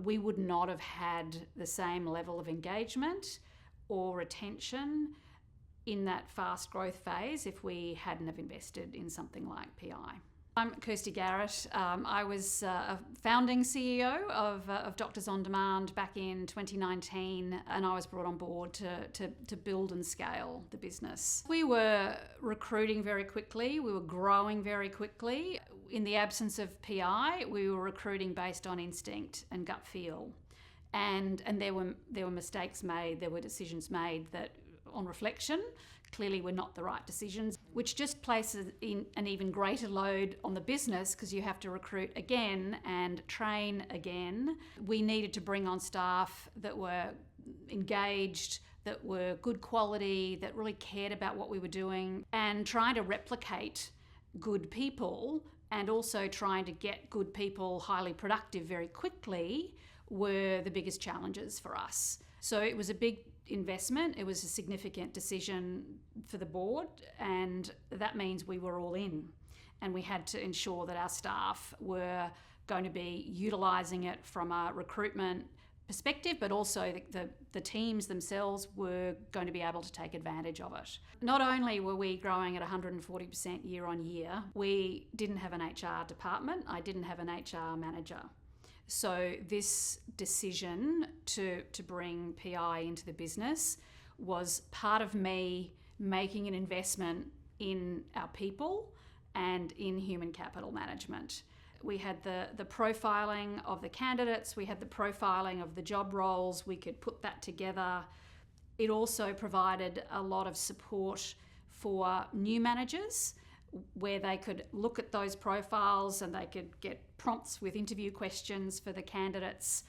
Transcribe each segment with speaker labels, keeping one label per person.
Speaker 1: we would not have had the same level of engagement or retention in that fast growth phase if we hadn't have invested in something like PI. I'm Kirsty Garrett. I was a founding CEO of Doctors On Demand back in 2019, and I was brought on board to build and scale the business. We were recruiting very quickly. We were growing very quickly. In the absence of PI, we were recruiting based on instinct and gut feel. And there were mistakes made, there were decisions made that, on reflection, clearly were not the right decisions, which just places in an even greater load on the business because you have to recruit again and train again. We needed to bring on staff that were engaged, that were good quality, that really cared about what we were doing, and trying to replicate good people and also trying to get good people highly productive very quickly were the biggest challenges for us. So it was a big investment, it was a significant decision for the board, and that means we were all in, and we had to ensure that our staff were going to be utilising it from a recruitment perspective, but also the teams themselves were going to be able to take advantage of it. Not only were we growing at 140% year on year, we didn't have an HR department, I didn't have an HR manager. So this decision to bring PI into the business was part of me making an investment in our people and in human capital management. We had the profiling of the candidates, we had the profiling of the job roles, we could put that together. It also provided a lot of support for new managers, where they could look at those profiles and they could get prompts with interview questions for the candidates.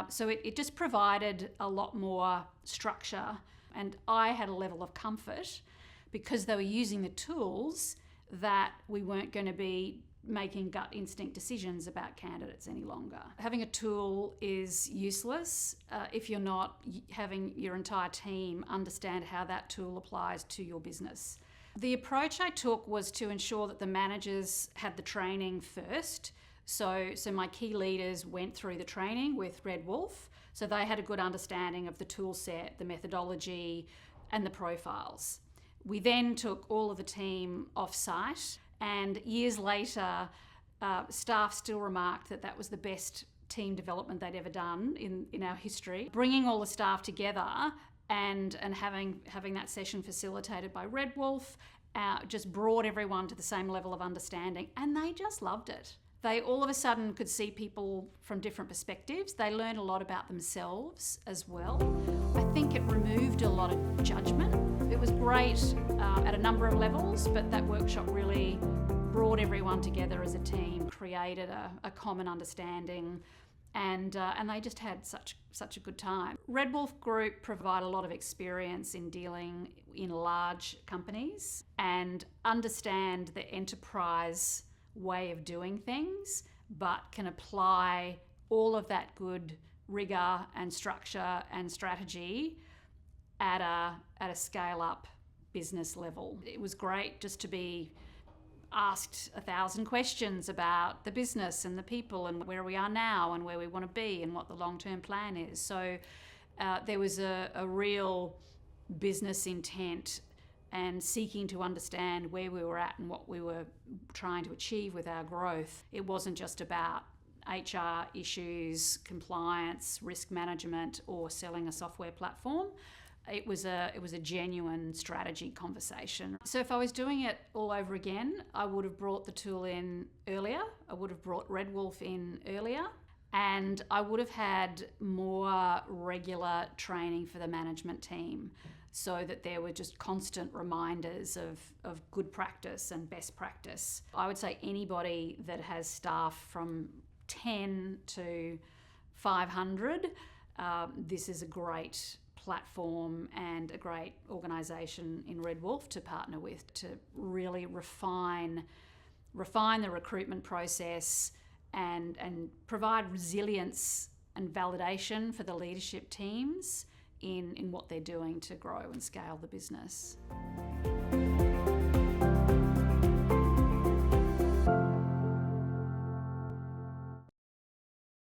Speaker 1: So it just provided a lot more structure, and I had a level of comfort because they were using the tools that we weren't going to be making gut instinct decisions about candidates any longer. Having a tool is useless if you're not having your entire team understand how that tool applies to your business. The approach I took was to ensure that the managers had the training first. So my key leaders went through the training with Red Wolf, so they had a good understanding of the tool set, the methodology, and the profiles. We then took all of the team off-site, and years later, staff still remarked that was the best team development they'd ever done in our history. Bringing all the staff together and having that session facilitated by Red Wolf just brought everyone to the same level of understanding, and they just loved it. They all of a sudden could see people from different perspectives. They learned a lot about themselves as well. I think it removed a lot of judgment. It was great at a number of levels, but that workshop really brought everyone together as a team, created a common understanding, and they just had such a good time. Red Wolf Group provide a lot of experience in dealing in large companies and understand the enterprise way of doing things, but can apply all of that good rigor and structure and strategy at a scale-up business level. It was great just to be asked 1,000 questions about the business and the people and where we are now and where we want to be and what the long-term plan is. So there was a real business intent and seeking to understand where we were at and what we were trying to achieve with our growth. It wasn't just about HR issues, compliance, risk management, or selling a software platform. It was a genuine strategy conversation. So if I was doing it all over again, I would have brought the tool in earlier. I would have brought Red Wolf in earlier, and I would have had more regular training for the management team so that there were just constant reminders of good practice and best practice. I would say anybody that has staff from 10 to 500, this is a great platform and a great organisation in Red Wolf to partner with to really refine the recruitment process and provide resilience and validation for the leadership teams in what they're doing to grow and scale the business.